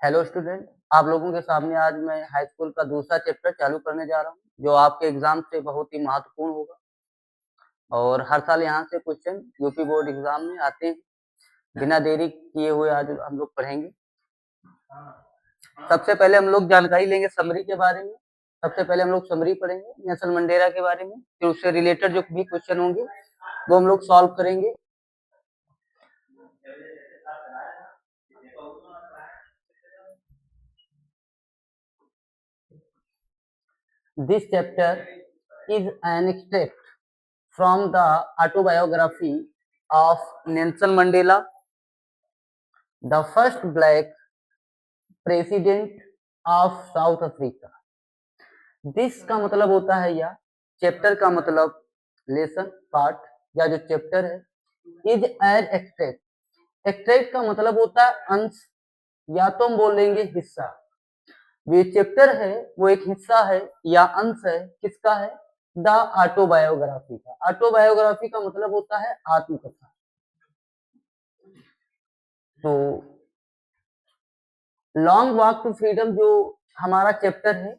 Hello student, आप लोगों के सामने आज मैं हाई स्कूल का दूसरा चैप्टर चालू करने जा रहा हूँ, जो आपके एग्जाम से बहुत ही महत्वपूर्ण होगा। और हर साल यहाँ से क्वेश्चन यूपी बोर्ड एग्जाम में आते हैं। बिना देरी किए हुए आज हम लोग पढ़ेंगे। सबसे पहले हम लोग जानकारी लेंगे समरी के बारे में। सबसे पहले हम लोग समरी पढ़ेंगे नेल्सन मंडेला के बारे में, फिर उससे रिलेटेड जो भी क्वेश्चन होंगे वो हम लोग सॉल्व करेंगे। This chapter is an extract from the autobiography of Nelson Mandela, the first black president of South Africa. This का मतलब होता है या चैप्टर का मतलब लेसन पार्ट या जो चैप्टर है इज एन एक्सट्रैक्ट। एक्सट्रैक्ट का मतलब होता है अंश या तो हम बोलेंगे हिस्सा। ये चैप्टर है वो एक हिस्सा है या अंश है किसका है? द ऑटोबायोग्राफी का। ऑटोबायोग्राफी का मतलब होता है आत्मकथा। तो लॉन्ग वॉक टू फ्रीडम जो हमारा चैप्टर है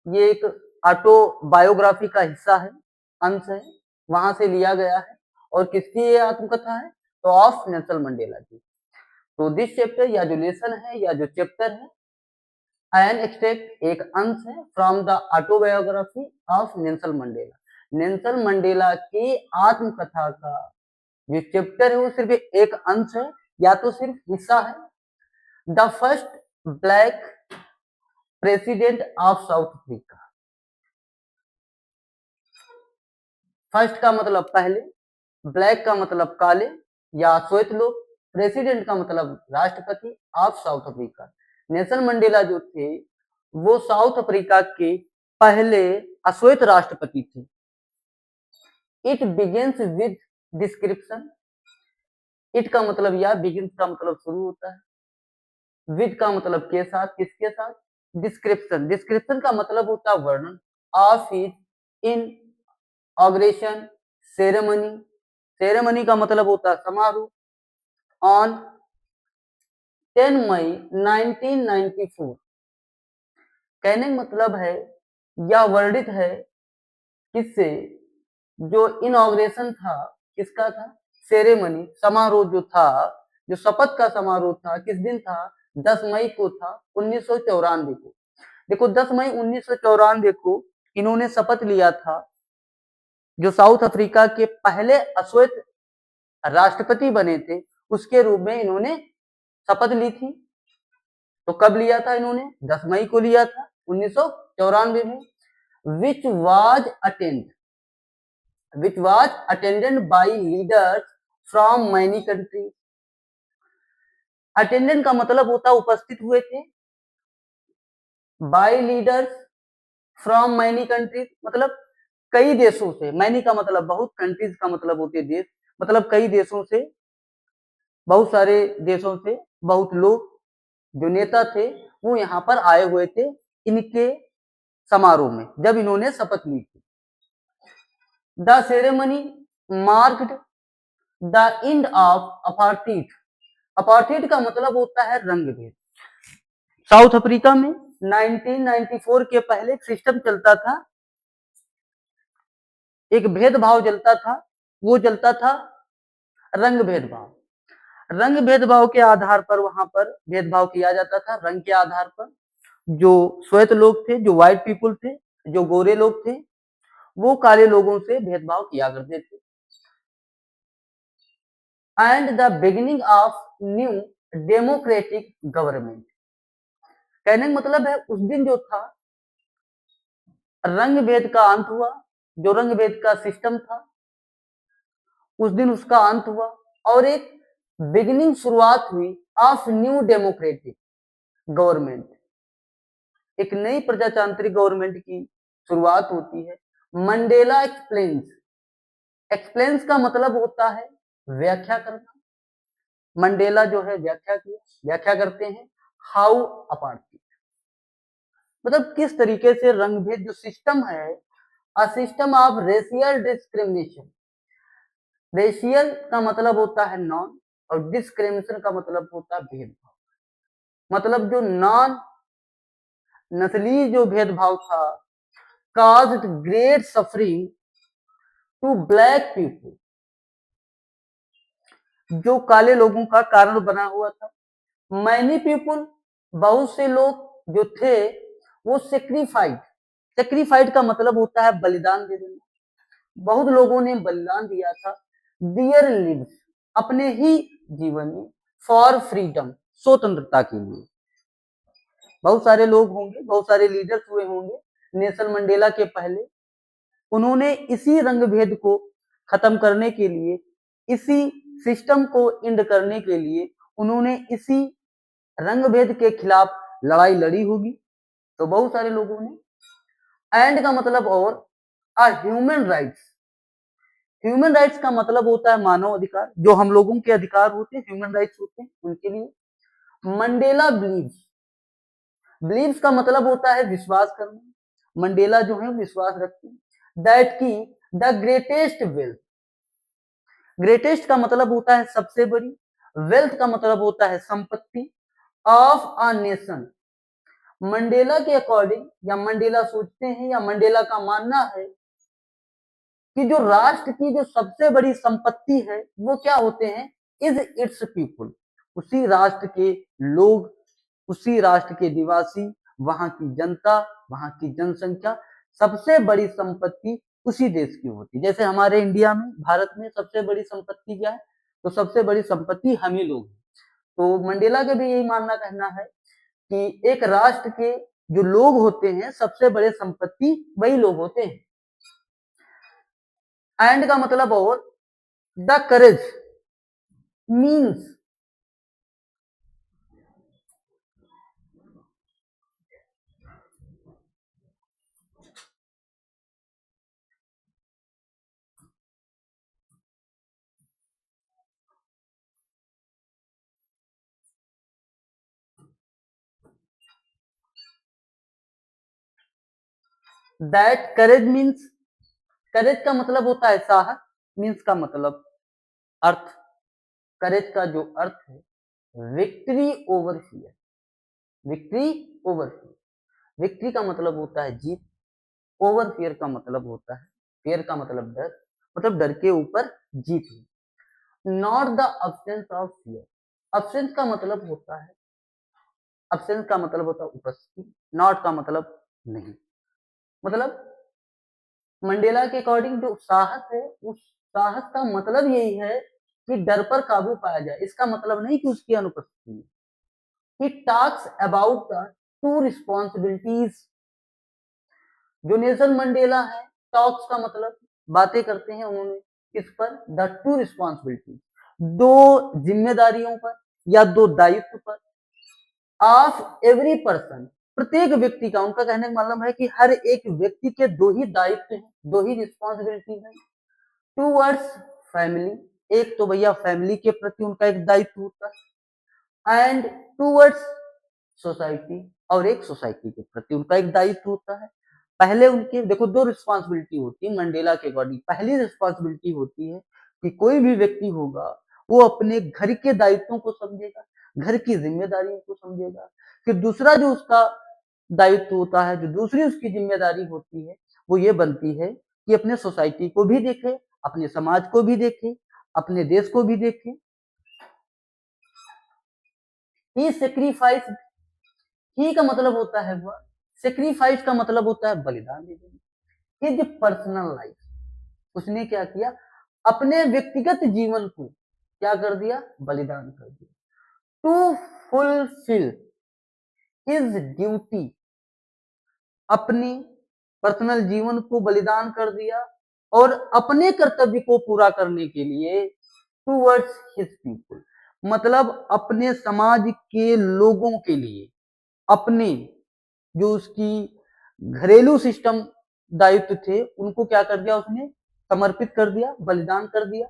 ये एक ऑटोबायोग्राफी का हिस्सा है, अंश है, वहां से लिया गया है। और किसकी ये आत्मकथा है? तो ऑफ नेल्सन मंडेला की। तो दिस चैप्टर या जो लेसन है या जो चैप्टर है एन एक्सट्रैक्ट एक अंश है from the autobiography of Nelson Mandela. Nelson Mandela की आत्मकथा का जो चैप्टर है वो सिर्फ एक अंश है या तो सिर्फ हिस्सा है। The first black president of south Africa. First का मतलब पहले, ब्लैक का मतलब काले या श्वेत लोग, प्रेसिडेंट का मतलब राष्ट्रपति of south Africa. Nelson Mandela जो थे वो साउथ अफ्रीका के पहले अश्वेत राष्ट्रपति थे। It begins with description. It का मतलब या बिगिंस का मतलब शुरू होता है, विद का मतलब के साथ, किसके साथ? डिस्क्रिप्शन। डिस्क्रिप्शन का मतलब होता है वर्णन of his inauguration ceremony. Ceremony का मतलब होता है समारोह। ऑन 10 मई 1994। कहने का मतलब है या वर्णित है किससे? जो इनॉग्रेशन था किसका था? सेरेमनी, समारोह जो था, जो शपथ का समारोह था, किस दिन था? 10 मई को था 1994 को। देखो 10 मई 1994 को इन्होंने शपथ लिया था, जो साउथ अफ्रीका के पहले अश्वेत राष्ट्रपति बने थे उसके रूप में इन्होंने शपथ ली थी। तो कब लिया था इन्होंने? 10 मई को लिया था 1994 में। Which was attended by leaders from many countries. Attendant का मतलब होता उपस्थित हुए थे, by leaders from many countries मतलब कई देशों से। मैनी का मतलब बहुत, कंट्रीज का मतलब होते देश, मतलब कई देशों से, बहुत सारे देशों से बहुत लोग जो नेता थे वो यहाँ पर आए हुए थे इनके समारोह में जब इन्होंने शपथ ली थी। The ceremony marked the end of apartheid. Apartheid का मतलब होता है रंग भेद। साउथ अफ्रीका में 1994 के पहले एक सिस्टम चलता था, एक भेदभाव चलता था, वो चलता था रंग भेदभाव। रंग भेदभाव के आधार पर वहां पर भेदभाव किया जाता था, रंग के आधार पर। जो श्वेत लोग थे, जो व्हाइट पीपुल थे, जो गोरे लोग थे, वो काले लोगों से भेदभाव किया करते थे। And the beginning of new democratic government. कहने का मतलब है उस दिन जो था रंग भेद का अंत हुआ, जो रंग भेद का सिस्टम था उस दिन उसका अंत हुआ और एक बिगिनिंग शुरुआत हुई ऑफ न्यू डेमोक्रेटिक गवर्नमेंट। एक नई प्रजातांत्रिक गवर्नमेंट की शुरुआत होती है। Mandela explains. एक्सप्लेन्स का मतलब होता है व्याख्या करना। मंडेला जो है व्याख्या किया, व्याख्या करते हैं हाउ अपार्थाइड मतलब किस तरीके से रंग भेद जो सिस्टम है, a system of racial discrimination. Racial का मतलब होता है नॉन और डिस्क्रिमिनेशन का मतलब होता है भेदभाव। मतलब जो नॉन नस्ली जो भेदभाव था, caused great suffering to black people, जो काले लोगों का कारण बना हुआ था। मैनी पीपुल, बहुत से लोग जो थे वो सेक्रीफाइड का मतलब होता है बलिदान दे देना। बहुत लोगों ने बलिदान दिया था दियर लिव्स, अपने ही जीवन में, फॉर फ्रीडम, स्वतंत्रता के लिए। बहुत सारे लोग होंगे, बहुत सारे लीडर्स हुए होंगे नेल्सन मंडेला के पहले, उन्होंने इसी रंग भेद को खत्म करने के लिए, इसी सिस्टम को इंड करने के लिए उन्होंने इसी रंग भेद के खिलाफ लड़ाई लड़ी होगी। तो बहुत सारे लोगों ने। एंड का मतलब और ह्यूमन राइट्स, ह्यूमन राइट्स का मतलब होता है मानव अधिकार, जो हम लोगों के अधिकार होते हैं, ह्यूमन राइट्स होते हैं उनके लिए। मंडेला बिलीव्स, बिलीव्स का मतलब होता है विश्वास करना। मंडेला जो है विश्वास रखते हैं दैट की द ग्रेटेस्ट वेल्थ, ग्रेटेस्ट का मतलब होता है सबसे बड़ी, वेल्थ का मतलब होता है संपत्ति, ऑफ अ नेशन। मंडेला के अकॉर्डिंग, या मंडेला सोचते हैं, या मंडेला का मानना है कि जो राष्ट्र की जो सबसे बड़ी संपत्ति है वो क्या होते हैं, इज इट्स पीपुल, उसी राष्ट्र के लोग, उसी राष्ट्र के निवासी, वहां की जनता, वहां की जनसंख्या, सबसे बड़ी संपत्ति उसी देश की होती है। जैसे हमारे इंडिया में, भारत में सबसे बड़ी संपत्ति क्या है, तो सबसे बड़ी संपत्ति हम ही लोग हैं। तो मंडेला का भी यही मानना कहना है कि एक राष्ट्र के जो लोग होते हैं सबसे बड़े संपत्ति वही लोग होते हैं। एंड का मतलब और the courage means, that courage means, courage का मतलब होता है साहस, मीन्स का मतलब अर्थ, करेज का जो अर्थ है victory over fear, victory over fear, victory का मतलब होता है जीत, ओवर फियर का मतलब होता है, फियर का मतलब डर, मतलब डर के ऊपर जीत है। Not the absence of fear, absence का मतलब होता है, अब्सेंस का मतलब होता है उपस्थिति, नॉट का मतलब नहीं। मतलब मंडेला के अकॉर्डिंग जो साहस है, उस साहस का मतलब यही है कि डर पर काबू पाया जाए, इसका मतलब नहीं कि उसकी अनुपस्थिति है। He talks about the two responsibilities, जो नेल्सन मंडेला है, टॉक्स का मतलब बातें करते हैं उन्होंने इस पर, द टू रिस्पॉन्सिबिलिटी, दो जिम्मेदारियों पर या दो दायित्व पर, ऑफ एवरी पर्सन, प्रत्येक व्यक्ति का, उनका कहने का मतलब है कि हर एक व्यक्ति के दो ही दायित्व हैं, दो ही रिस्पॉन्सिबिलिटी है। टूवर्ड्स फैमिली, एक तो भैया फैमिली के प्रति उनका एक दायित्व होता है, एंड टूवर्ड्स सोसाइटी, और एक सोसाइटी के प्रति उनका एक दायित्व होता है। पहले उनके देखो दो रिस्पॉन्सिबिलिटी होती है मंडेला के अकॉर्डिंग। पहली रिस्पॉन्सिबिलिटी होती है कि कोई भी व्यक्ति होगा वो अपने घर के दायित्वों को समझेगा, घर की जिम्मेदारियों को समझेगा। फिर दूसरा जो उसका दायित्व होता है, जो दूसरी उसकी जिम्मेदारी होती है, वो ये बनती है कि अपने सोसाइटी को भी देखे, अपने समाज को भी देखे, अपने देश को भी देखे। ही सेक्रीफाइस, ही का मतलब होता है वह, सेक्रीफाइस का मतलब होता है बलिदान दे देना। हिज पर्सनल लाइफ, उसने क्या किया, अपने व्यक्तिगत जीवन को क्या कर दिया, बलिदान कर दिया। टू फुलफिल हिज ड्यूटी, अपने पर्सनल जीवन को बलिदान कर दिया और अपने कर्तव्य को पूरा करने के लिए, टूवर्ड्स हिज पीपुल, मतलब अपने समाज के लोगों के लिए, अपने जो उसकी घरेलू सिस्टम दायित्व थे उनको क्या कर दिया, उसने समर्पित कर दिया, बलिदान कर दिया।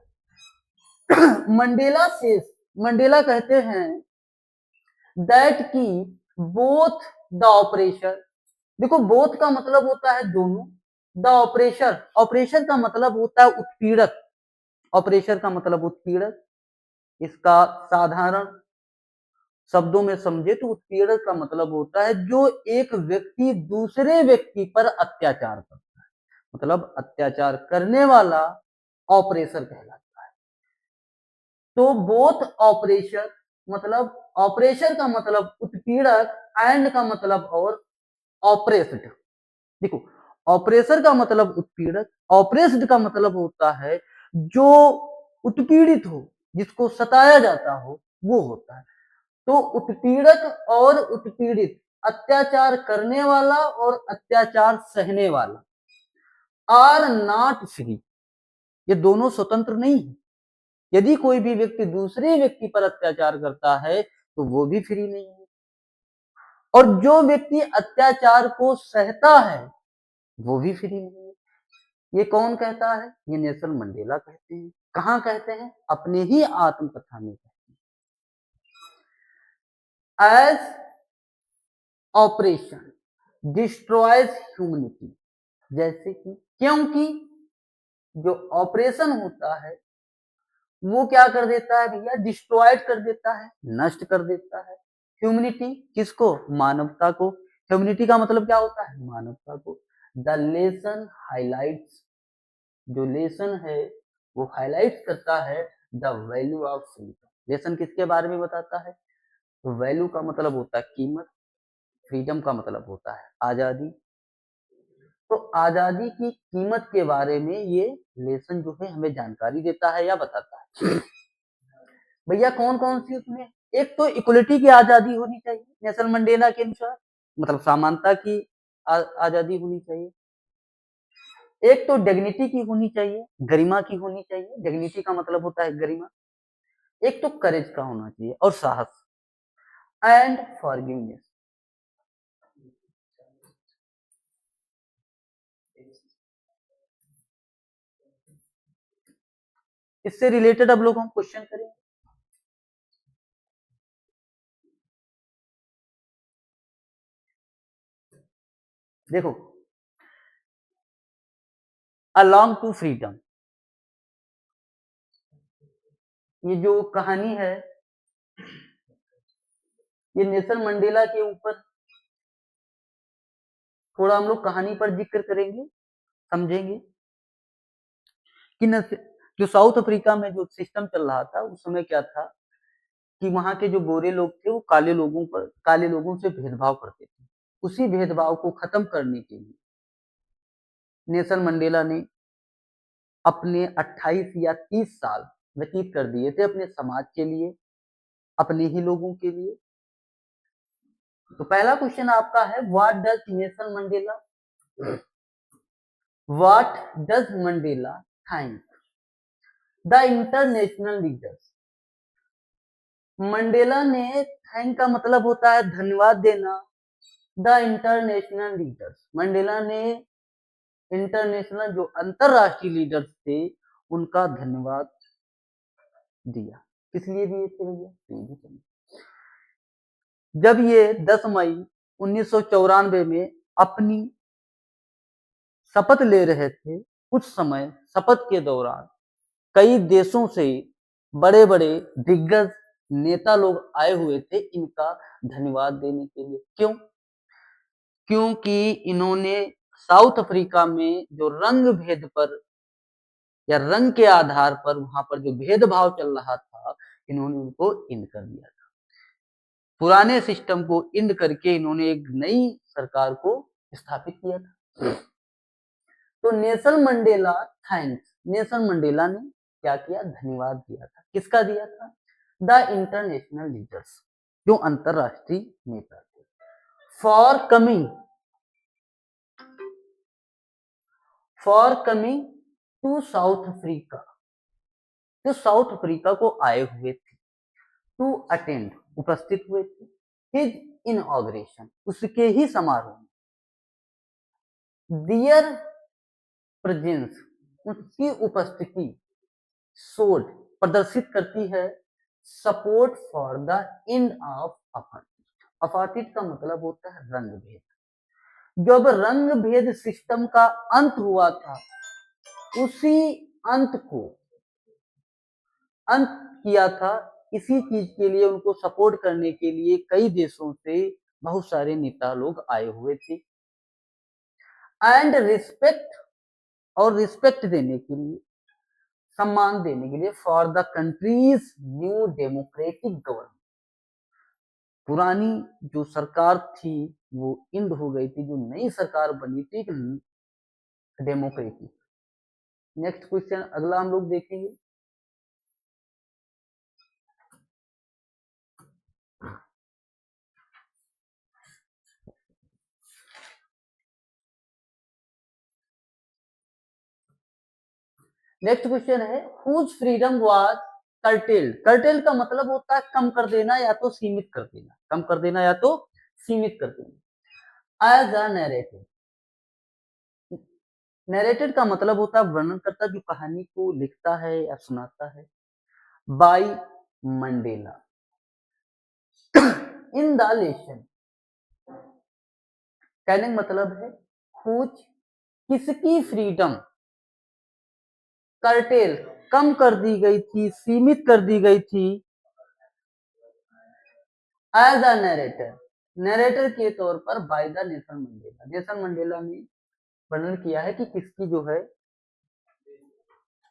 मंडेला से, मंडेला कहते हैं दैट की बोथ द ऑपरेशन, देखो बोथ का मतलब होता है दोनों, द ऑपरेशन, ऑपरेशन का मतलब होता है उत्पीड़क, ऑपरेशन का मतलब उत्पीड़क, इसका साधारण शब्दों में समझे तो उत्पीड़क का मतलब होता है जो एक व्यक्ति दूसरे व्यक्ति पर अत्याचार करता है, मतलब अत्याचार करने वाला ऑपरेसर कहलाता है। तो बोथ ऑपरेशन, मतलब ऑपरेशन का मतलब उत्पीड़क, एंड का मतलब और ऑपरेस्ड। देखो, ऑपरेसर का मतलब उत्पीड़क, ऑपरेस्ड का मतलब होता है जो उत्पीड़ित हो, जिसको सताया जाता हो, वो होता है। तो उत्पीड़क और उत्पीड़ित, अत्याचार करने वाला और अत्याचार सहने वाला, आर नॉट फ्री, ये दोनों स्वतंत्र नहीं है। यदि कोई भी व्यक्ति दूसरे व्यक्ति पर अत्याचार करता है तो वो भी फ्री नहीं है, और जो व्यक्ति अत्याचार को सहता है वो भी फ्री नहीं है। ये कौन कहता है? ये नेल्सन मंडेला कहते हैं। कहां कहते हैं? अपने ही आत्मकथा में कहते हैं। एज ऑपरेशन डिस्ट्रॉयज ह्यूमनिटी, जैसे कि, क्योंकि जो ऑपरेशन होता है वो क्या कर देता है भैया? डिस्ट्रॉयड कर देता है, नष्ट कर देता है ह्यूमनिटी, किसको? मानवता को। ह्यूमनिटी का मतलब क्या होता है? मानवता को। द लेसन हाईलाइट्स, जो लेसन है वो हाईलाइट करता है the value of freedom. Lesson किसके बारे में बताता है? तो वैल्यू का मतलब होता है कीमत, फ्रीडम का मतलब होता है आजादी। तो आजादी की कीमत के बारे में ये लेसन जो है हमें जानकारी देता है या बताता है। भैया कौन कौन सी उसमें? एक तो इक्वलिटी की आजादी होनी चाहिए नेल्सन मंडेला के अनुसार, मतलब समानता की आजादी होनी चाहिए। एक तो डिग्निटी की होनी चाहिए, गरिमा की होनी चाहिए, डिग्निटी का मतलब होता है गरिमा। एक तो करेज का होना चाहिए और साहस, एंड फॉरगिवनेस। इससे रिलेटेड अब लोग हम क्वेश्चन करेंगे। देखो, अलोंग टू फ्रीडम, ये जो कहानी है ये नेल्सन मंडेला के ऊपर थोड़ा हम लोग कहानी पर जिक्र करेंगे, समझेंगे कि जो साउथ अफ्रीका में जो सिस्टम चल रहा था उस समय क्या था कि वहां के जो गोरे लोग थे वो काले लोगों से भेदभाव करते थे। उसी भेदभाव को खत्म करने के लिए नेल्सन मंडेला ने अपने 28 या 30 साल व्यतीत कर दिए थे अपने समाज के लिए, अपने ही लोगों के लिए। तो पहला क्वेश्चन आपका है, what does Nelson Mandela, what does Mandela thank the international leaders. Mandela ने, थैंक का मतलब होता है धन्यवाद देना, द इंटरनेशनल लीडर्स, मंडेला ने इंटरनेशनल जो अंतरराष्ट्रीय लीडर्स थे उनका धन्यवाद दिया। किस लिए दिए थे भैया? जब ये 10 मई 1994 में अपनी शपथ ले रहे थे, कुछ समय शपथ के दौरान कई देशों से बड़े बड़े दिग्गज नेता लोग आए हुए थे इनका धन्यवाद देने के लिए। क्यों? क्योंकि इन्होंने साउथ अफ्रीका में जो रंग भेद पर या रंग के आधार पर वहां पर जो भेदभाव चल रहा था, इन्होंने उनको इंड कर दिया था। पुराने सिस्टम को इंड करके इन्होंने एक नई सरकार को स्थापित किया था। तो Nelson Mandela thanks, Nelson Mandela ने क्या किया? धन्यवाद दिया था। किसका दिया था? द इंटरनेशनल लीडर्स, जो अंतरराष्ट्रीय नेता थे, for coming to South Africa, जो साउथ अफ्रीका को आए हुए थे, टू अटेंड, उपस्थित हुए थे, हिज इनॉग्रेशन, उसके ही समारोह में, दियर प्रेजेंस, उसकी उपस्थिति, शोड, प्रदर्शित करती है, support for the end of apartheid. Apartheid का मतलब होता है रंग भेद। जब रंग भेद सिस्टम का अंत हुआ था, उसी अंत को अंत किया था इसी चीज के लिए उनको सपोर्ट करने के लिए कई देशों से बहुत सारे नेता लोग आए हुए थे। एंड रिस्पेक्ट, और रिस्पेक्ट देने के लिए, सम्मान देने के लिए, for the countries new democratic government, पुरानी जो सरकार थी वो इंड हो गई थी, जो नई सरकार बनी थी डेमोक्रेटिक। नेक्स्ट क्वेश्चन अगला हम लोग देखेंगे। नेक्स्ट क्वेश्चन है whose freedom was curtailed. Curtailed का मतलब होता है कम कर देना या तो सीमित कर देना, कम कर देना या तो सीमित कर देना। एज अ नैरेटेड, नैरेटेड का मतलब होता है वर्णनकर्ता जो कहानी को लिखता है या सुनाता है। By Mandela in the lesson, कहने का मतलब है हुज, किसकी फ्रीडम, कर्टेल कम कर दी गई थी, सीमित कर दी गई थी। एज अ नरेटर, नरेटर के तौर पर by the Nelson Mandela, Nelson Mandela ने वर्णन किया है कि किसकी जो है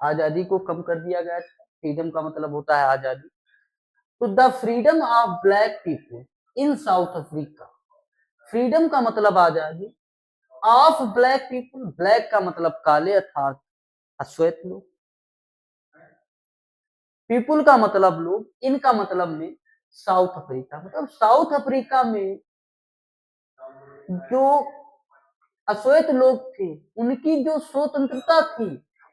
आजादी को कम कर दिया गया था। फ्रीडम का मतलब होता है आजादी। तो the freedom of black people in south Africa, freedom का मतलब आजादी, ऑफ ब्लैक पीपल, ब्लैक का मतलब काले अर्थात अश्वेत लोग, पीपुल का मतलब लोग, इनका मतलब में साउथ अफ्रीका, मतलब साउथ अफ्रीका में जो अश्वेत लोग थे उनकी जो स्वतंत्रता थी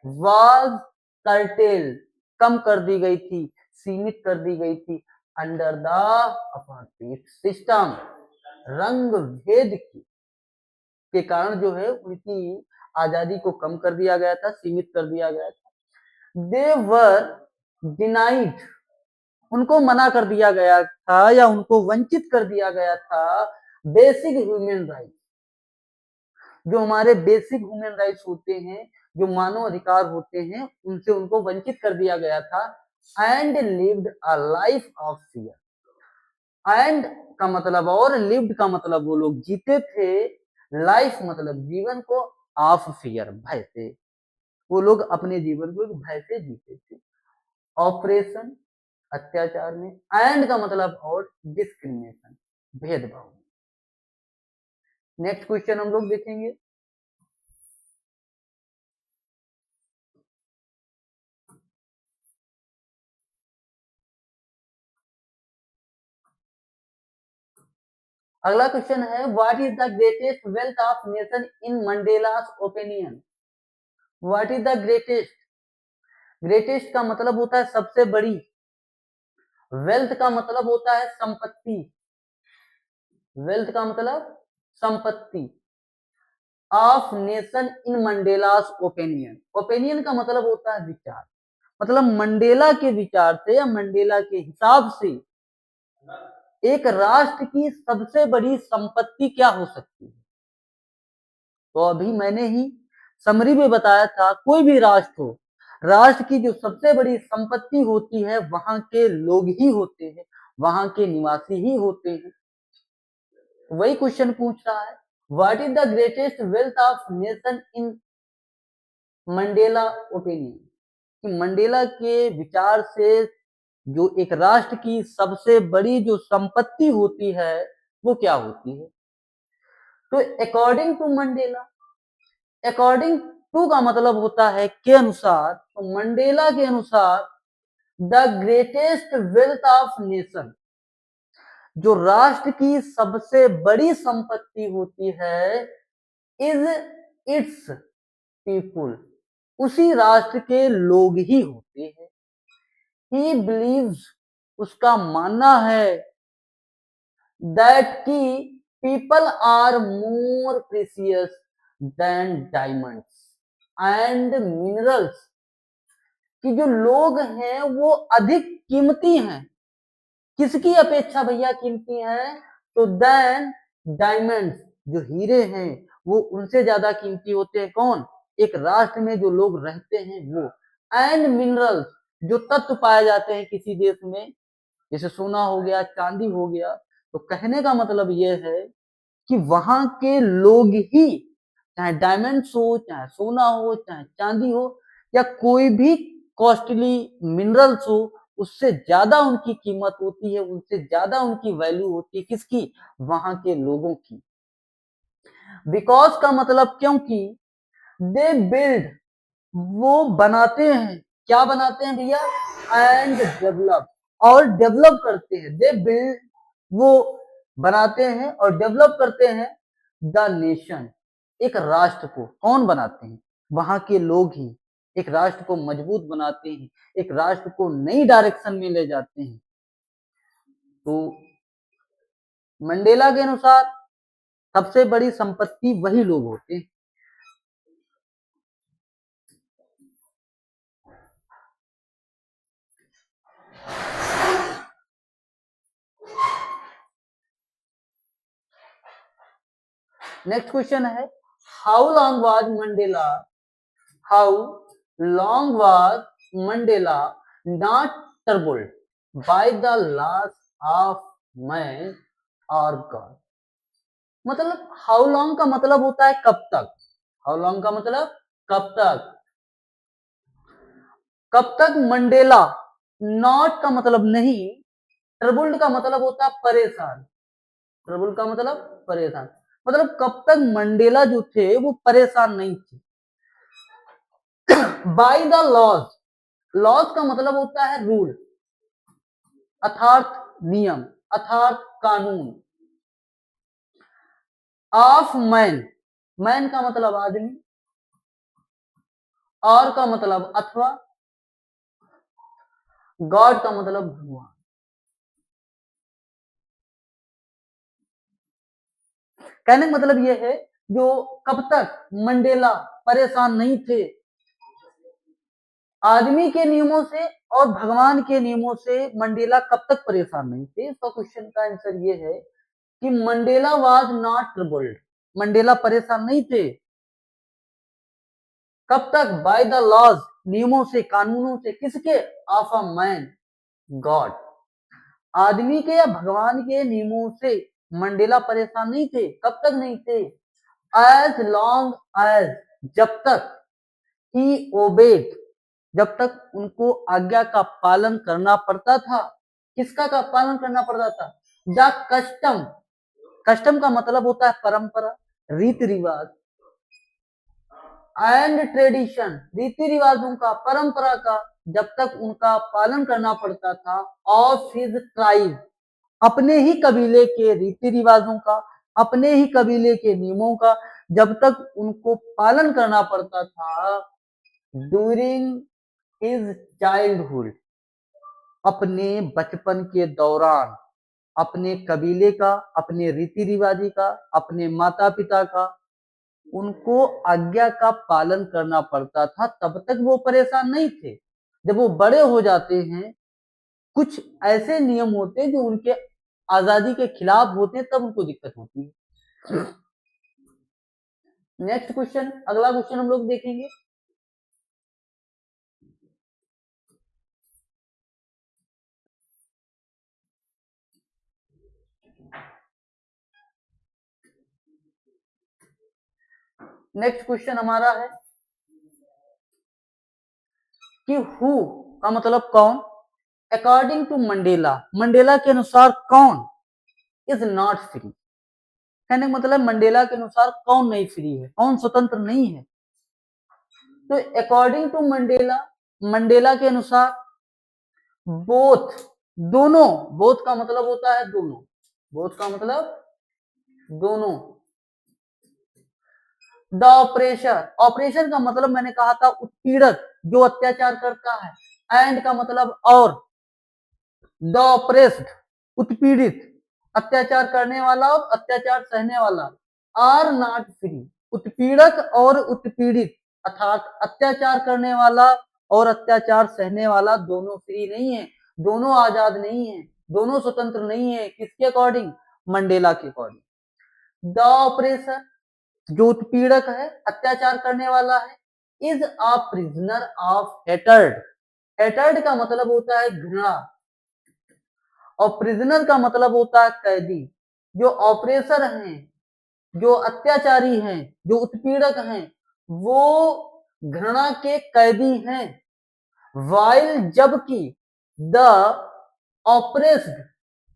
वाज कर्टेल, कम कर दी गई थी, सीमित कर दी गई थी। अंडर द अपार्थाइड सिस्टम, रंग भेद के कारण जो है उनकी आजादी को कम कर दिया गया था, सीमित कर दिया गया था। दे वर डिनाइड, उनको मना कर दिया गया था या उनको वंचित कर दिया गया था बेसिक ह्यूमन राइट, जो हमारे बेसिक ह्यूमन राइट्स होते हैं, जो मानव अधिकार होते हैं, उनसे उनको वंचित कर दिया गया था। And lived a life of fear, and का मतलब और लिव्ड का मतलब वो लोग जीते थे, लाइफ मतलब जीवन को, ऑफ फियर भय से, वो लोग अपने जीवन को भय से जीते थे। ऑपरेशन अत्याचार में, एंड का मतलब और डिस्क्रिमिनेशन भेदभाव। नेक्स्ट क्वेश्चन हम लोग देखेंगे। अगला क्वेश्चन है what is the greatest wealth of nation in Mandela's opinion. What is the greatest, greatest का मतलब होता है सबसे बड़ी, वेल्थ का मतलब होता है संपत्ति, वेल्थ का मतलब संपत्ति, of nation in Mandela's opinion, opinion का मतलब होता है विचार, मतलब मंडेला के विचार से या मंडेला के हिसाब से एक राष्ट्र की सबसे बड़ी संपत्ति क्या हो सकती है। तो अभी मैंने ही समरी में बताया था कोई भी राष्ट्र हो, राष्ट्र की जो सबसे बड़ी संपत्ति होती है वहां के लोग ही होते हैं, वहां के निवासी ही होते हैं। वही क्वेश्चन पूछ रहा है what is the greatest wealth of nation in Mandela opinion, कि मंडेला के विचार से जो एक राष्ट्र की सबसे बड़ी जो संपत्ति होती है वो क्या होती है। तो according to Mandela, according to का मतलब होता है के अनुसार, तो मंडेला के अनुसार the greatest wealth of nation, जो राष्ट्र की सबसे बड़ी संपत्ति होती है, इज इट्स पीपुल, उसी राष्ट्र के लोग ही होते हैं। ही बिलीव्स, उसका मानना है दैट की people are more precious than diamonds and minerals, कि जो लोग हैं वो अधिक कीमती हैं, किसकी अपेक्षा भैया कीमती हैं, तो देन डायमंड्स, जो हीरे हैं वो उनसे ज्यादा कीमती होते हैं। कौन, एक राष्ट्र में जो लोग रहते हैं वो। एंड मिनरल्स, जो तत्व पाए जाते हैं किसी देश में जैसे सोना हो गया, चांदी हो गया। तो कहने का मतलब ये है कि वहां के लोग ही, चाहे डायमंड्स हो, चाहे सोना हो, चाहे चांदी हो, या कोई भी कॉस्टली मिनरल्स हो, उससे ज्यादा उनकी कीमत होती है, उनसे ज्यादा उनकी वैल्यू होती है। किसकी? वहां के लोगों की। बिकॉज का मतलब क्योंकि दे बिल्ड, वो बनाते हैं। क्या बनाते हैं भैया? एंड डेवलप, और डेवलप करते हैं। दे बिल्ड, वो बनाते हैं और डेवलप करते हैं द नेशन, एक राष्ट्र को। कौन बनाते हैं? वहां के लोग ही एक राष्ट्र को मजबूत बनाते हैं, एक राष्ट्र को नई डायरेक्शन में ले जाते हैं। तो मंडेला के अनुसार सबसे बड़ी संपत्ति वही लोग होते हैं। नेक्स्ट क्वेश्चन है, how long was Mandela, how long was Mandela not troubled by the loss of man or God? मतलब हाउ लॉन्ग का मतलब होता है कब तक। हाउ लॉन्ग का मतलब कब तक। कब तक मंडेला, नॉट का मतलब नहीं, ट्रबल्ड का मतलब होता है परेशान। ट्रबल का मतलब परेशान, मतलब कब तक मंडेला जो थे वो परेशान नहीं थे। बाय द लॉज, लॉज का मतलब होता है रूल, अर्थात नियम, अर्थात कानून। ऑफ मैन, मैन का मतलब आदमी, और का मतलब अथवा, गॉड का मतलब भगवान। कहने का मतलब यह है, जो कब तक मंडेला परेशान नहीं थे आदमी के नियमों से और भगवान के नियमों से, मंडेला कब तक परेशान नहीं थे। इसका क्वेश्चन का आंसर ये है कि Mandela was not troubled, Mandela परेशान नहीं थे। कब तक? बाय द लॉज, नियमों से, कानूनों से। किसके? Of a man, God. आदमी के या भगवान के नियमों से मंडेला परेशान नहीं थे। कब तक नहीं थे? एज लॉन्ग एज, जब तक ही ओबेड, जब तक उनको आज्ञा का पालन करना पड़ता था। किसका का पालन करना पड़ता था? द कस्टम, कस्टम का मतलब होता है परंपरा, रीति रिवाज। एंड ट्रेडिशन, रीति रिवाजों का, परंपरा का, जब तक उनका पालन करना पड़ता था। ऑफ हिज ट्राइब, अपने ही कबीले के रीति रिवाजों का, अपने ही कबीले के नियमों का जब तक उनको पालन करना पड़ता था। ड्यूरिंग हिज चाइल्डहुड, अपने बचपन के दौरान, अपने कबीले का, अपने रीति रिवाजी का, अपने माता पिता का, उनको आज्ञा का पालन करना पड़ता था। तब तक वो परेशान नहीं थे। जब वो बड़े हो जाते हैं, कुछ ऐसे नियम होते हैं जो उनके आजादी के खिलाफ होते हैं, तब उनको दिक्कत होती है। नेक्स्ट क्वेश्चन, अगला क्वेश्चन हम लोग देखेंगे। नेक्स्ट क्वेश्चन हमारा है कि हु का मतलब कौन, अकॉर्डिंग टू मंडेला, मंडेला के अनुसार कौन इज नॉट फ्री। कहने का मतलब मंडेला के अनुसार कौन नहीं फ्री है, कौन स्वतंत्र नहीं है। तो अकॉर्डिंग टू मंडेला, मंडेला के अनुसार बोथ, दोनों, बोथ का मतलब होता है दोनों, बोथ का मतलब दोनों। द ऑपरेशन, ऑपरेशन का मतलब मैंने कहा था उत्पीड़क, जो अत्याचार करता है। एंड का मतलब और, द ऑपरेस्ड, उत्पीड़ित, अत्याचार करने वाला और अत्याचार सहने वाला। आर नॉट फ्री, उत्पीड़क और उत्पीड़ित, अर्थात अत्याचार करने वाला और अत्याचार सहने वाला दोनों फ्री नहीं है, दोनों आजाद नहीं है, दोनों स्वतंत्र नहीं है। किसके अकॉर्डिंग? मंडेला के अकॉर्डिंग। द ऑपरेसर, जो उत्पीड़क है, अत्याचार करने वाला है, is a prisoner of hatred, hatred का मतलब होता है घृणा, और प्रिजनर का मतलब होता है कैदी। जो ऑपरेसर हैं, जो अत्याचारी हैं, जो उत्पीड़क हैं, वो घृणा के कैदी हैं। वाइल जबकि द ऑपरेस्ड,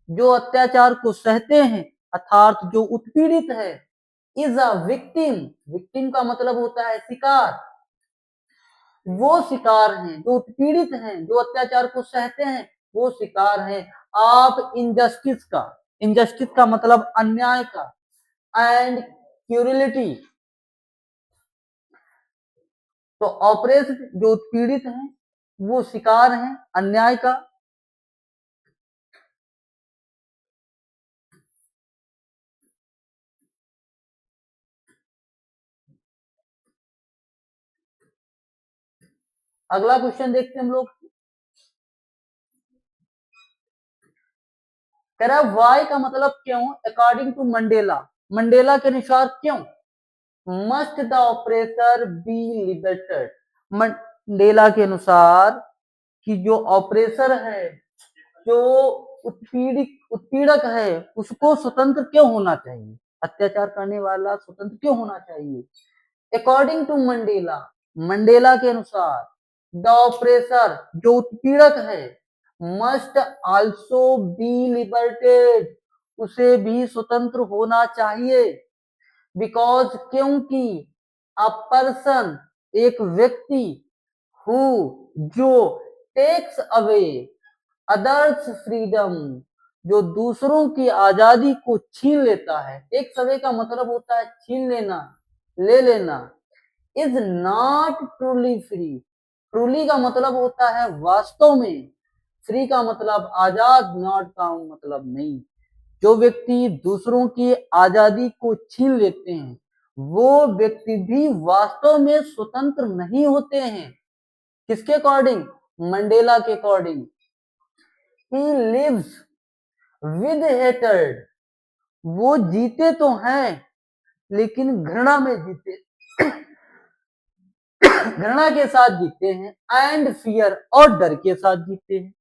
जो अत्याचार को सहते हैं अर्थात जो उत्पीड़ित है, इज अ विक्टिम, विक्टिम का मतलब होता है शिकार। वो शिकार हैं, जो उत्पीड़ित हैं, जो अत्याचार को सहते हैं, वो शिकार हैं आप इनजस्टिस का। इनजस्टिस का मतलब अन्याय का। एंड क्यूरिलिटी, तो ऑपरेस्ड जो उत्पीड़ित हैं, वो शिकार हैं अन्याय का। अगला क्वेश्चन देखते हैं हम लोग। कह रहा है वाई का मतलब क्यों, अकॉर्डिंग टू मंडेला, मंडेला के अनुसार क्यों must the operator B liberated. Mandela के अनुसार कि जो ऑपरेसर है, जो उत्पीड़क है, उसको स्वतंत्र क्यों होना चाहिए, अत्याचार करने वाला स्वतंत्र क्यों होना चाहिए। अकॉर्डिंग टू मंडेला, मंडेला के अनुसार द ऑपरेसर जो उत्पीड़क है मस्ट आल्सो बी लिबर्टेड, उसे भी स्वतंत्र होना चाहिए। बिकॉज क्योंकि अ पर्सन एक व्यक्ति हु जो टेक्स अवे अदर्स फ्रीडम, जो दूसरों की आजादी को छीन लेता है, टेक्स अवे का मतलब होता है छीन लेना, ले लेना, is not truly free, truly का मतलब होता है वास्तव में, फ्री का मतलब आजाद, नॉट का मतलब नहीं। जो व्यक्ति दूसरों की आजादी को छीन लेते हैं, वो व्यक्ति भी वास्तव में स्वतंत्र नहीं होते हैं। किसके अकॉर्डिंग, मंडेला के अकॉर्डिंग। ही लिव्स विद हेटर्ड, वो जीते तो हैं लेकिन घृणा में जीते, घृणा के साथ जीते हैं। एंड फियर, और डर के साथ जीते हैं।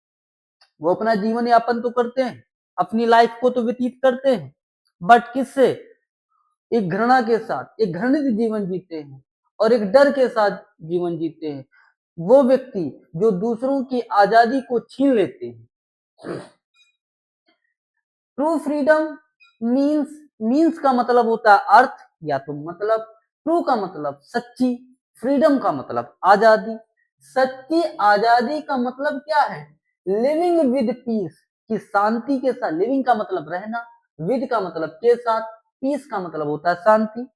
वो अपना जीवन यापन तो करते हैं, अपनी लाइफ को तो व्यतीत करते हैं, बट किससे, एक घृणा के साथ, एक घृणित जीवन जीते हैं और एक डर के साथ जीवन जीते हैं। वो व्यक्ति जो दूसरों की आजादी को छीन लेते हैं। ट्रू फ्रीडम मीन्स, मीन्स का मतलब होता है अर्थ या तो मतलब, ट्रू का मतलब सच्ची, फ्रीडम का मतलब आजादी। सच्ची आजादी का मतलब क्या है, लिविंग विद पीस, कि शांति के साथ, लिविंग का मतलब रहना, विद का मतलब के साथ, पीस का मतलब होता है शांति।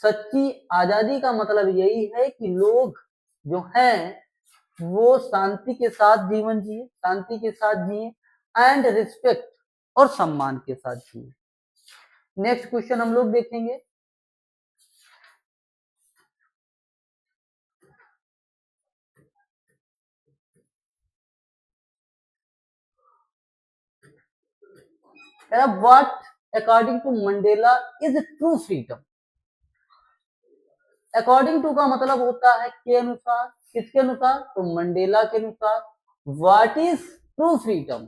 सच्ची आजादी का मतलब यही है कि लोग जो हैं वो शांति के साथ जीवन जिए, शांति के साथ जिए, एंड रिस्पेक्ट, और सम्मान के साथ जिए। नेक्स्ट क्वेश्चन हम लोग देखेंगे। What according to Mandela is true freedom. According to का मतलब होता है के अनुसार, किसके अनुसार, तो मंडेला के अनुसार। व्हाट इज ट्रू फ्रीडम,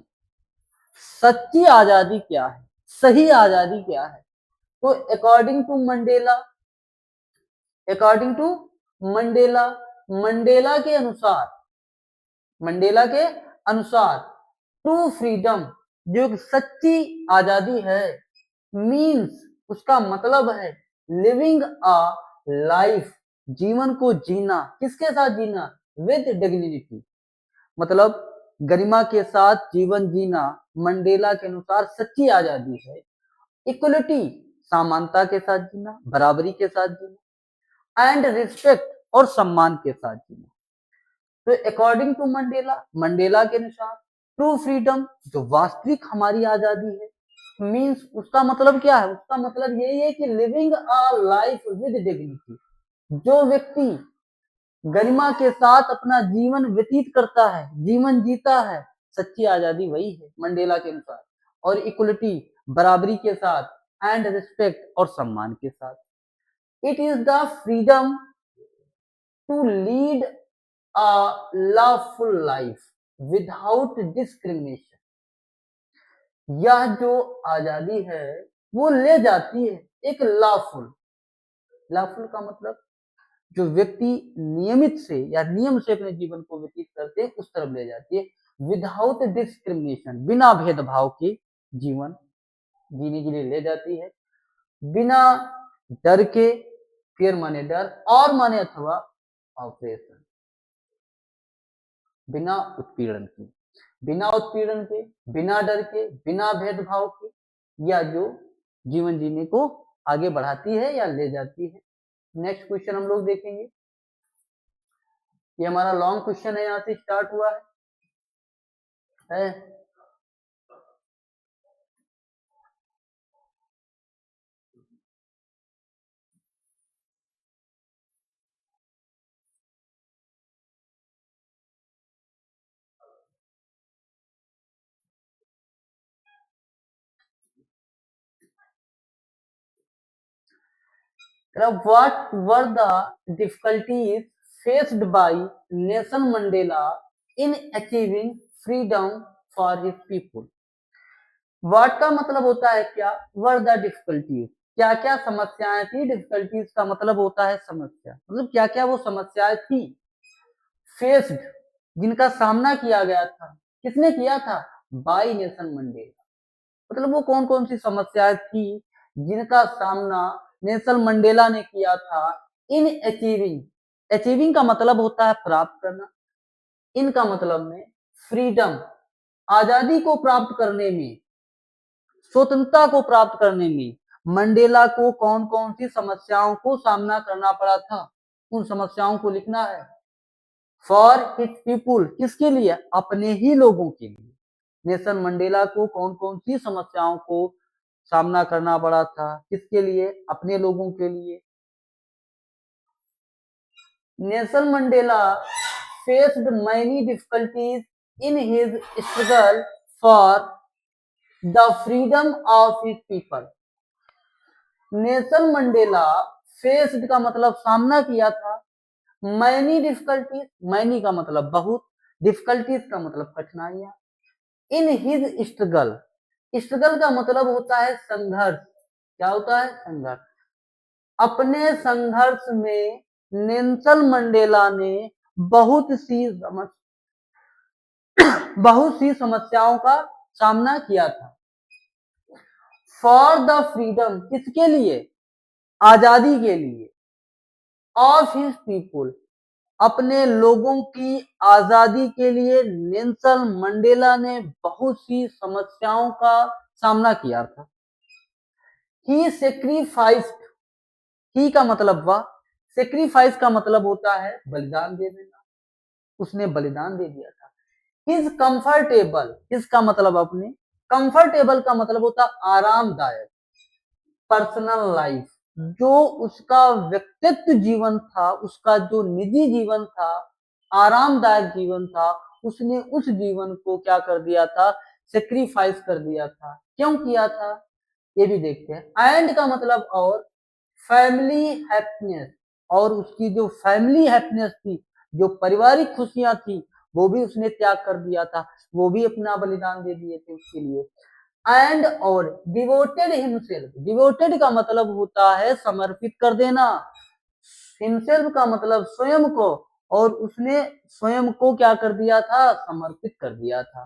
सच्ची आजादी क्या है, सही आजादी क्या है। तो according to Mandela, according to Mandela, Mandela के अनुसार, मंडेला के अनुसार ट्रू फ्रीडम, जो सच्ची आजादी है, मीन्स उसका मतलब है लिविंग अ लाइफ, जीवन को जीना, किसके साथ जीना, विद डिग्निटी, मतलब गरिमा के साथ जीवन जीना मंडेला के अनुसार सच्ची आजादी है। इक्वलिटी, समानता के साथ जीना, बराबरी के साथ जीना, एंड रिस्पेक्ट, और सम्मान के साथ जीना। तो अकॉर्डिंग टू मंडेला, मंडेला के अनुसार ट्रू फ्रीडम जो वास्तविक हमारी आजादी है, मींस उसका मतलब क्या है, उसका मतलब यही है कि living a life with dignity, जो व्यक्ति गरिमा के साथ अपना जीवन व्यतीत करता है, जीवन जीता है, सच्ची आजादी वही है मंडेला के अनुसार। और इक्वलिटी, बराबरी के साथ, एंड रिस्पेक्ट, और सम्मान के साथ। It is the freedom to lead a lawful life without discrimination, यह जो आजादी है वो ले जाती है एक लॉफुल, लॉफुल का मतलब जो व्यक्ति नियमित से या नियम से अपने जीवन को व्यतीत करते हैं उस तरफ ले जाती है, विदाउट डिस्क्रिमिनेशन, बिना भेदभाव के जीवन जीने के लिए ले जाती है, बिना डर के, फियर माने डर, और माने अथवा ऑपरेशन, बिना उत्पीड़न के, बिना उत्पीड़न के, बिना डर के, बिना भेदभाव के, या जो जीवन जीने को आगे बढ़ाती है या ले जाती है। नेक्स्ट क्वेश्चन हम लोग देखेंगे। ये हमारा लॉन्ग क्वेश्चन है, यहाँ से स्टार्ट हुआ है। What were the difficulties faced by Nelson Mandela in achieving freedom for his people? What का मतलब होता है क्या? Were the difficulties, क्या क्या समस्याएं थी? डिफिकल्टीज का मतलब होता है समस्या, मतलब क्या क्या वो समस्याएं थी फेस्ड, जिनका सामना किया गया था। किसने किया था? Bye Nelson Mandela. मतलब वो कौन कौन सी समस्याएं थी जिनका सामना नेल्सन मंडेला ने किया था इन अचीविंग, अचीविंग का मतलब होता है प्राप्त करना, इनका मतलब में फ्रीडम, आजादी को प्राप्त करने में, स्वतंत्रता को प्राप्त करने में मंडेला को कौन कौन सी समस्याओं को सामना करना पड़ा था, उन समस्याओं को लिखना है। फॉर हिज पीपुल, किसके लिए? अपने ही लोगों के लिए। नेल्सन मंडेला को कौन कौन सी समस्याओं को सामना करना पड़ा था, किसके लिए? अपने लोगों के लिए। Nelson Mandela faced many difficulties in his struggle for the freedom of his people. Nelson Mandela faced का मतलब सामना किया था, मैनी डिफिकल्टीज, मैनी का मतलब बहुत, डिफिकल्टीज का मतलब कठिनाइयां, इन हिज स्ट्रगल, स्ट्रगल का मतलब होता है संघर्ष, क्या होता है? संघर्ष। अपने संघर्ष में नेल्सन मंडेला ने बहुत सी समस्याओं का सामना किया था। फॉर द फ्रीडम, किसके लिए? आजादी के लिए। ऑफ हिज पीपुल, अपने लोगों की आजादी के लिए नेल्सन मंडेला ने बहुत सी समस्याओं का सामना किया था। ही सेक्रीफाइस्ड, ही का मतलब वह, सेक्रीफाइस का मतलब होता है बलिदान दे देना, उसने बलिदान दे दिया था। हिज कंफर्टेबल, इसका मतलब अपने, कंफर्टेबल का मतलब होता आरामदायक, पर्सनल लाइफ, जो उसका व्यक्तित्व जीवन था, उसका जो निजी जीवन था, आरामदायक जीवन था, उसने उस जीवन को क्या कर दिया था? सेक्रीफाइस कर दिया था। क्यों किया था ये भी देखते हैं। एंड का मतलब और, फैमिली हैप्पीनेस, और उसकी जो फैमिली हैप्पीनेस थी, जो पारिवारिक खुशियां थी, वो भी उसने त्याग कर दिया था, वो भी अपना बलिदान दे दिए थे उसके लिए। एंड और डिवोटेड हिमसेल्फ, डिवोटेड का मतलब होता है समर्पित कर देना, हिमसेल्फ का मतलब स्वयं को, और उसने स्वयं को क्या कर दिया था? समर्पित कर दिया था।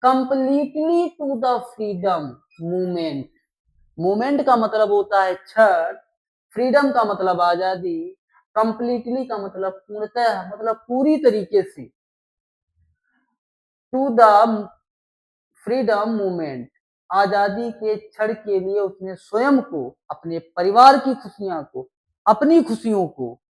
Completely to the freedom movement, movement का मतलब होता है क्षण, फ्रीडम का मतलब आजादी, कंप्लीटली का मतलब पूर्णतः, मतलब पूरी तरीके से, टू द फ्रीडम मूवमेंट, आजादी के क्षण के लिए उसने स्वयं को, अपने परिवार की खुशियां को, अपनी खुशियों को,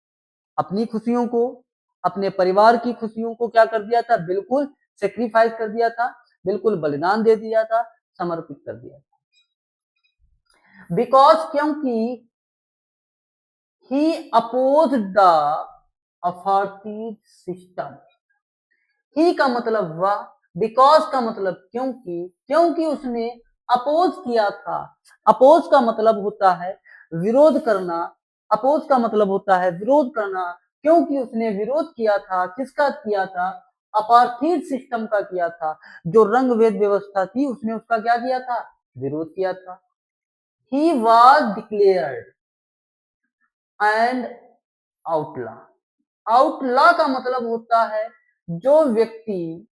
अपनी खुशियों को, अपने परिवार की खुशियों को क्या कर दिया था? बिल्कुल सेक्रीफाइस कर दिया था, बिल्कुल बलिदान दे दिया था, समर्पित कर दिया था। बिकॉज, क्योंकि ही अपोज द अपार्थाइड सिस्टम, ही का मतलब वह, बिकॉज का मतलब क्योंकि, क्योंकि उसने अपोज किया था। अपोज का मतलब होता है विरोध करना, अपोज का मतलब होता है विरोध करना, क्योंकि उसने विरोध किया था। किसका किया था? अपार्थीड सिस्टम का किया था, जो रंग भेद व्यवस्था थी उसने उसका क्या किया था, विरोध किया था। He was declared and outlaw. Outlaw का मतलब होता है जो व्यक्ति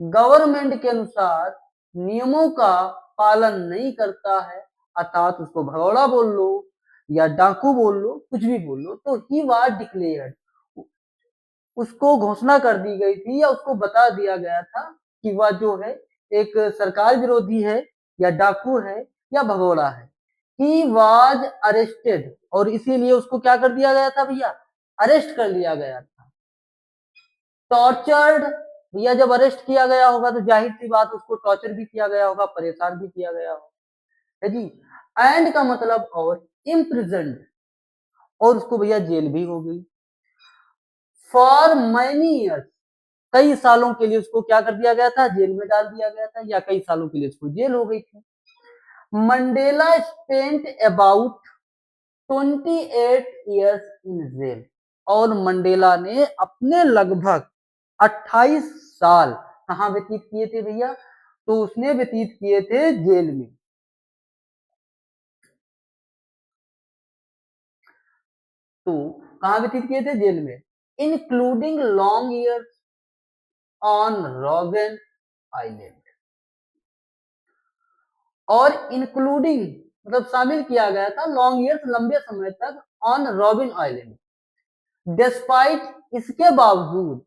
गवर्नमेंट के अनुसार नियमों का पालन नहीं करता है, अर्थात उसको भगौड़ा बोल लो या डाकू बोल लो, कुछ भी बोल लो, तो ही वाज डिक्लेयर्ड, उसको घोषणा कर दी गई थी या उसको बता दिया गया था कि वह जो है एक सरकार विरोधी है या डाकू है या भगोड़ा है। ही वाज अरेस्टेड, और इसीलिए उसको क्या कर दिया गया था भैया, अरेस्ट कर लिया गया था। टॉर्चर्ड, भैया जब अरेस्ट किया गया होगा तो जाहिर सी बात उसको टॉर्चर भी किया गया होगा, परेशान भी किया गया होगा, है जी। एंड का मतलब और इम्प्रिजन्ड, और उसको भैया जेल भी हो गई। फॉर मैनी ईयर्स, कई सालों के लिए उसको क्या कर दिया गया था, जेल में डाल दिया गया था, या कई सालों के लिए उसको जेल हो गई थी। Mandela spent about 28 years in jail, और मंडेला ने अपने लगभग 28 साल कहाँ व्यतीत किए थे भैया, तो उसने व्यतीत किए थे जेल में। तो कहाँ व्यतीत किए थे, जेल में, including long years on robin island, और इंक्लूडिंग मतलब शामिल किया गया था लॉन्ग ईयर्स, लंबे समय तक, ऑन रॉबिन आइलैंड। डिस्पाइट, इसके बावजूद,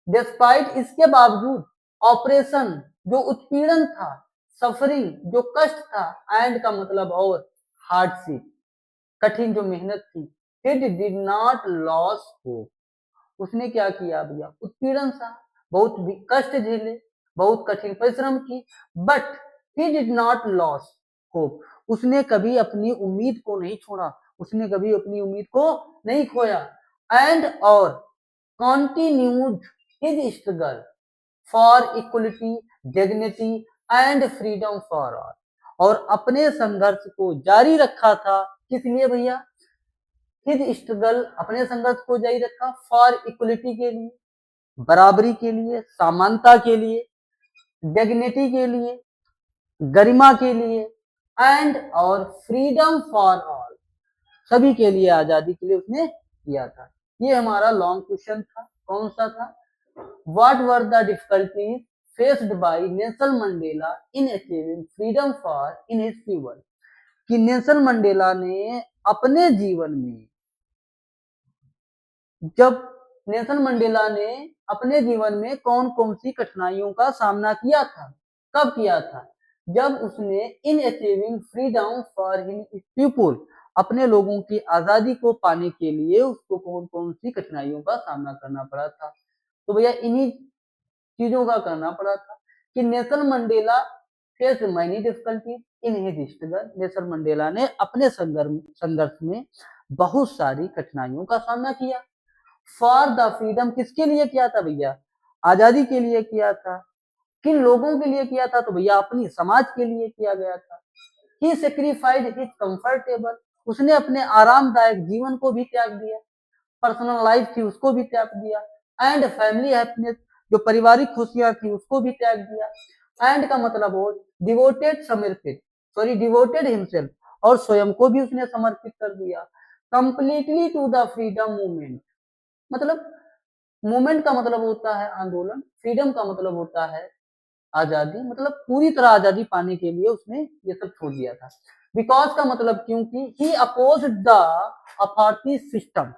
डिस्पाइट इसके बावजूद, ऑपरेशन जो उत्पीड़न था, सफरिंग जो कष्ट था, एंड का मतलब और हार्डशिप, कठिन जो मेहनत थी, it did not loss hope, उसने क्या किया भैया, उत्पीड़न सहा, बहुत भी कष्ट झेले, बहुत कठिन परिश्रम की, but he did not loss hope, उसने कभी अपनी उम्मीद को नहीं छोड़ा, उसने कभी अपनी उम्मीद को नहीं खोया। एंड और continued his struggle for equality, dignity and freedom for all, और अपने संघर्ष को जारी रखा था, किस लिए भैया, हिज स्ट्रगल, अपने संघर्ष को जारी रखा फॉर इक्वलिटी के लिए, बराबरी के लिए, समानता के लिए, डिग्निटी के लिए, गरिमा के लिए, एंड और फ्रीडम फॉर ऑल, सभी के लिए आजादी के लिए उसने किया था। ये हमारा लॉन्ग क्वेश्चन था, कौन सा था, what were the difficulties faced by Nelson Mandela in achieving freedom for in his people, कि नेल्सन मंडेला ने अपने जीवन में, जब नेल्सन मंडेला ने अपने जीवन में कौन कौन सी कठिनाइयों का सामना किया था, कब किया था, जब उसने in achieving freedom for his people, अपने लोगों की आजादी को पाने के लिए उसको कौन कौन सी कठिनाइयों का सामना करना पड़ा था। तो भैया इन्हीं चीजों का करना पड़ा था कि Nelson Mandela face many difficulty in his struggle, Nelson Mandela ने अपने संघर्ष में बहुत सारी कठिनाइयों का सामना किया। फॉर द फ्रीडम, किसके लिए किया था भैया, आजादी के लिए किया था। किन लोगों के लिए किया था, तो भैया अपनी समाज के लिए किया गया था। ही सेक्रीफाइड हिज कंफर्टेबल, उसने अपने आरामदायक जीवन को भी त्याग दिया, पर्सनल लाइफ थी उसको भी त्याग दिया, एंड फैमिली हैप्पीनेस, जो पारिवारिक खुशियां थी उसको भी त्याग दिया। एंड का मतलब हो डिवोटेड, समर्पित, सॉरी डिवोटेड हिमसेल्फ, और स्वयं को भी उसने समर्पित कर दिया, completely to the freedom movement, मतलब मूवमेंट का मतलब होता है आंदोलन, फ्रीडम का मतलब होता है आजादी, मतलब पूरी तरह आजादी पाने के लिए उसने ये सब छोड़ दिया था। बिकॉज का मतलब क्योंकि ही अपोज द अपार्थी सिस्टम,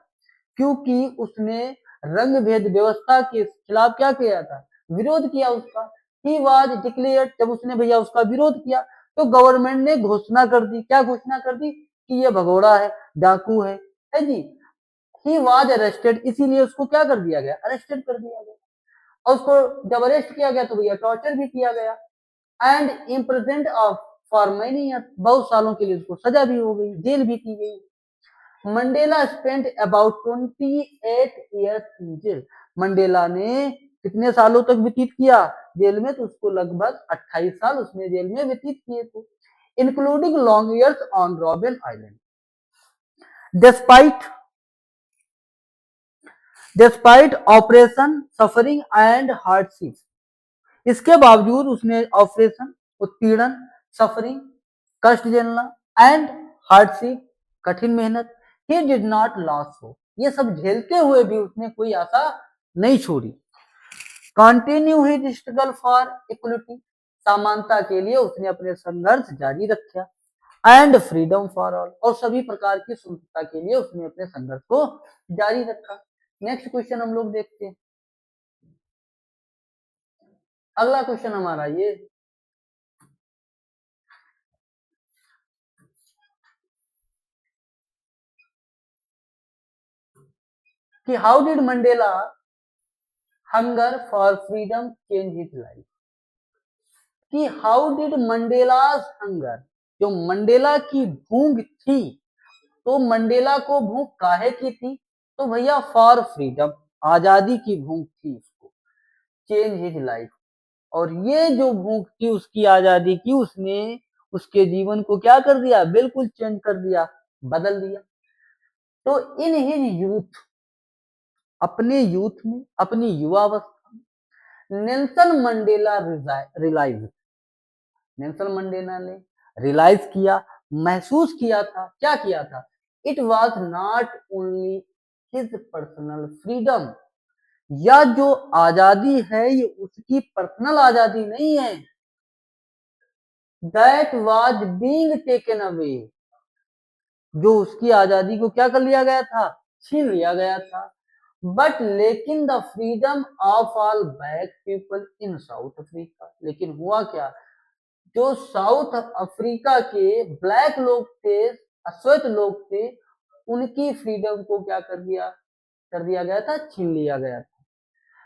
क्योंकि उसने रंग भेद व्यवस्था के खिलाफ क्या किया था, विरोध किया उसका। ही वाज डिक्लेयर्ड, जब उसने भैया उसका विरोध किया तो गवर्नमेंट ने घोषणा कर दी, क्या घोषणा कर दी, कि ये भगोड़ा है, डाकू है जी। ही वाज अरेस्टेड, इसीलिए उसको क्या कर दिया गया, अरेस्टेड कर दिया गया, और उसको जब अरेस्ट किया गया तो भैया टॉर्चर भी किया गया, and imprisoned of for many years, बहुत सालों के लिए उसको सजा भी हो गई, जेल भी की गई। Mandela spent about 28 years in jail, Mandela ने कितने सालों तक व्यतीत किया जेल में, तो उसको लगभग 28 साल उसने जेल में व्यतीत किए थे, including long years on robin island. Despite despite operation suffering and hardship, इसके बावजूद उसने ऑपरेशन, उत्पीड़न, सफरिंग, कष्ट झेलना एंड हार्डशिप, कठिन मेहनत, ही डिड नॉट लॉस हो, ये सब झेलते हुए भी उसने कोई आशा नहीं छोड़ी। Continue he struggle for equality, समानता के लिए उसने अपने संघर्ष जारी रखा। एंड फ्रीडम फॉर ऑल, और सभी प्रकार की स्वतंत्रता के लिए उसने अपने संघर्ष को जारी रखा। नेक्स्ट क्वेश्चन हम लोग देखते हैं। अगला क्वेश्चन हमारा ये, कि how did Mandela hunger for freedom change his life, कि हाउ डिड मंडेलास हंगर, जो मंडेला की भूख थी, तो मंडेला को भूख काहे की थी, तो भैया फॉर फ्रीडम, आजादी की भूख थी उसको, चेंज हिज लाइफ, और ये जो भूख थी उसकी आजादी की, उसने उसके जीवन को क्या कर दिया, बिल्कुल चेंज कर दिया, बदल दिया। तो इन हिज यूथ, अपने यूथ में, अपनी युवावस्था में, Nelson Mandela realise, Nelson Mandela ने रियलाइज किया, महसूस किया था, क्या किया था, it was not only his personal freedom, या जो आजादी है ये उसकी पर्सनल आजादी नहीं है, that was being taken away, जो उसकी आजादी को क्या कर लिया गया था, छीन लिया गया था, बट लेकिन the freedom of all black people in south Africa, लेकिन हुआ क्या, जो साउथ अफ्रीका के ब्लैक लोग थे, अश्वेत लोग थे, उनकी फ्रीडम को क्या कर दिया गया था, छीन लिया गया था।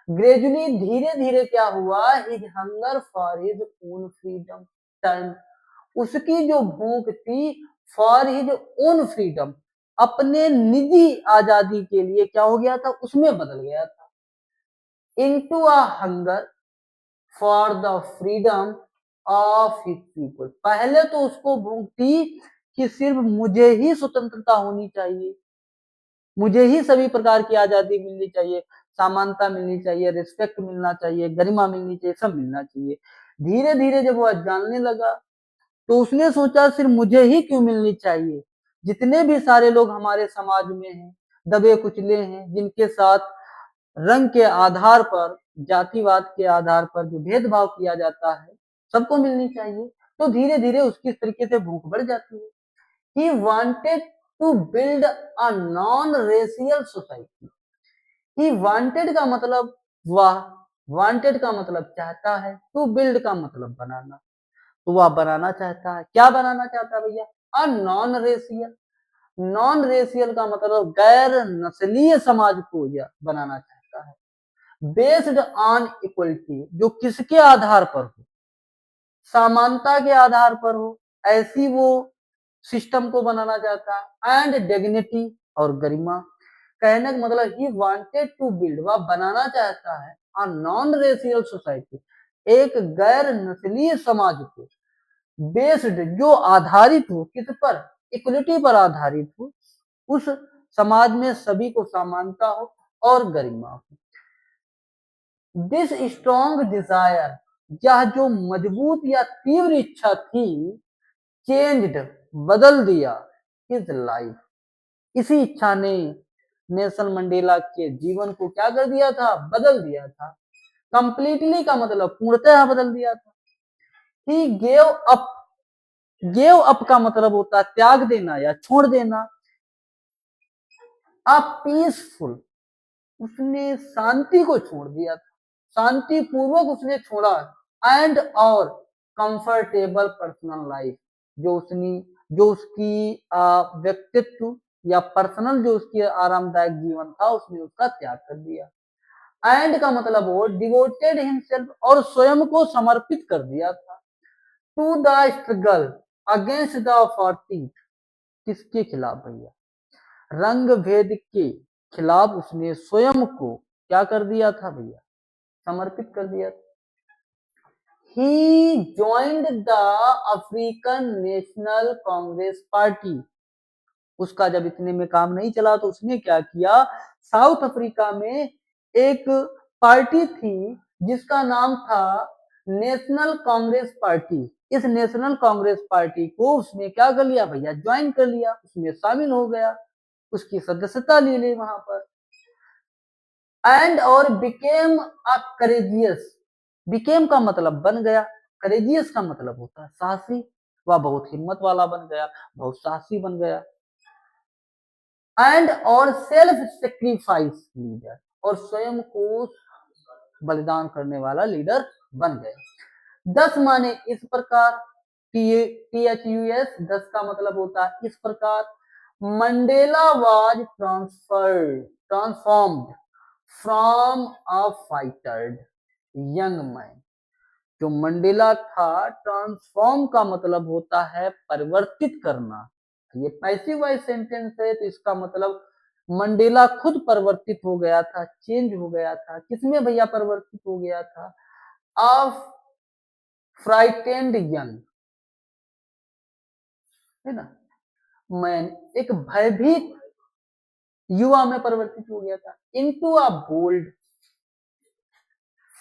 ग्रेजुअली, धीरे धीरे क्या हुआ, his hunger for his own freedom turn, उसकी जो भूख थी फॉर हिज ओन फ्रीडम, अपने निजी आजादी के लिए क्या हो गया था, उसमें बदल गया था, into a hunger for the freedom of his people, पहले तो उसको भूख थी कि सिर्फ मुझे ही स्वतंत्रता होनी चाहिए, मुझे ही सभी प्रकार की आजादी मिलनी चाहिए, समानता मिलनी चाहिए, रिस्पेक्ट मिलना चाहिए, गरिमा मिलनी चाहिए, सब मिलना चाहिए। धीरे धीरे जब वह जानने लगा तो उसने सोचा सिर्फ मुझे ही क्यों मिलनी चाहिए, जितने भी सारे लोग हमारे समाज में हैं, दबे कुचले हैं, जिनके साथ रंग के आधार पर, जातिवाद के आधार पर जो भेदभाव किया जाता है, सबको मिलनी चाहिए। तो धीरे धीरे उसकी इस तरीके से भूख बढ़ जाती है। He wanted to build a non-racial society. He wanted का मतलब वह, wanted का मतलब चाहता है, to build का मतलब बनाना, तो वह बनाना चाहता है, क्या बनाना चाहता है भैया, a non racial, non racial का मतलब गैर नस्लीय समाज को यह बनाना चाहता है, बेस्ड ऑन इक्वलिटी, जो किसके आधार पर हो, समानता के आधार पर हो, ऐसी वो सिस्टम को बनाना चाहता है, एंड डिग्निटी, और गरिमा। कहने का मतलब ही वांटेड टू बिल्ड, वह बनाना चाहता है अ नॉन रेशियल सोसाइटी, एक गैर नस्लीय समाज को, बेस्ड, जो आधारित हो किस पर, इक्वलिटी पर आधारित हो, उस समाज में सभी को समानता हो और गरिमा हो। दिस स्ट्रॉन्ग डिजायर, यह जो मजबूत या तीव्र इच्छा थी, चेंज्ड, बदल दिया, हिज लाइफ, इसी इच्छा ने नेल्सन मंडेला के जीवन को क्या कर दिया था, बदल दिया था। कंप्लीटली का मतलब पूर्णतः बदल दिया था। He gave up, gave up का मतलब होता है त्याग देना या छोड़ देना। अ पीसफुल, उसने शांति को छोड़ दिया था, शांति पूर्वक उसने छोड़ा। एंड और कंफर्टेबल पर्सनल लाइफ, जो उसने, जो उसकी व्यक्तित्व या पर्सनल जो उसकी आरामदायक जीवन था, उसने उसका त्याग कर दिया। एंड का मतलब वो डिवोटेड हिमसेल्फ, और स्वयं को समर्पित कर दिया था, to the struggle against the forty, किसके खिलाफ भैया, रंग भेद के खिलाफ उसने स्वयं को क्या कर दिया था भैया, समर्पित कर दिया था। He joined the African National Congress Party, उसका जब इतने में काम नहीं चला तो उसने क्या किया, साउथ अफ्रीका में एक पार्टी थी जिसका नाम था नेशनल कांग्रेस पार्टी। इस नेशनल कांग्रेस पार्टी को उसने क्या कर लिया भैया, ज्वाइन कर लिया, उसमें शामिल हो गया, उसकी सदस्यता ले ली वहां पर। एंड और बिकेम अ करेजियस, बिकेम का मतलब बन गया, करेजियस का मतलब होता है साहसी, वह बहुत हिम्मत वाला बन गया, बहुत साहसी बन गया। एंड और सेल्फ सेक्रीफाइस लीडर, और स्वयं को बलिदान करने वाला लीडर बन गया। 10 माने इस प्रकार, THUS 10 का मतलब होता है इस प्रकार। Mandela was transformed from a fighter young man. जो मंडेला था, ट्रांसफॉर्म का मतलब होता है परिवर्तित करना, ये पैसिव वॉइस सेंटेंस है तो इसका मतलब मंडेला खुद परिवर्तित हो गया था, चेंज हो गया था। किसमें भैया परिवर्तित हो गया था, ऑफ फ्राइटेंड यंग, है ना, मैन एक भयभीत युवा में परिवर्तित हो गया था, into a bold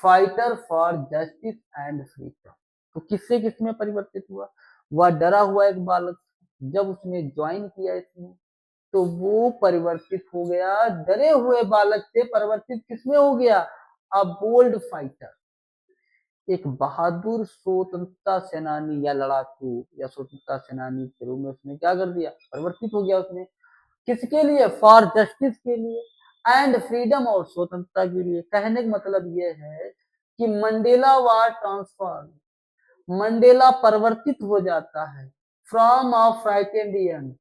fighter for justice and freedom. तो किससे किसमें परिवर्तित हुआ, वह डरा हुआ एक बालक, जब उसने ज्वाइन किया इसमें तो वो परिवर्तित हो गया, डरे हुए बालक से परिवर्तित किसमें हो गया, अ बोल्ड फाइटर, एक बहादुर स्वतंत्रता सेनानी या लड़ाकू या स्वतंत्रता सेनानी के रूप में उसने क्या कर दिया, परिवर्तित हो गया उसने। किसके लिए, फॉर जस्टिस के लिए एंड फ्रीडम, और स्वतंत्रता के लिए। कहने का मतलब ये है कि मंडेला वार ट्रांसफॉर्म, मंडेला परिवर्तित हो जाता है फ्रॉम अ फ्राइटेंड यंग,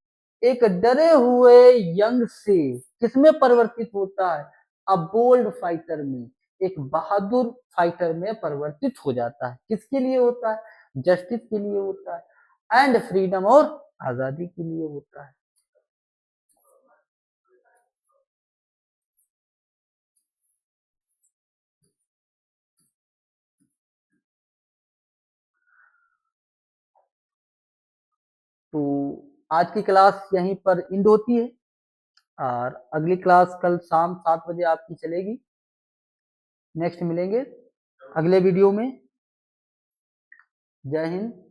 एक डरे हुए यंग से किसमें परिवर्तित होता है, अ बोल्ड फाइटर में, एक बहादुर फाइटर में परिवर्तित हो जाता है। किसके लिए होता है, जस्टिस के लिए होता है, एंड फ्रीडम, और आजादी के लिए होता है। तो आज की क्लास यहीं पर इंड होती है, और अगली क्लास कल शाम 7 बजे आपकी चलेगी। नेक्स्ट मिलेंगे अगले वीडियो में। जय हिंद।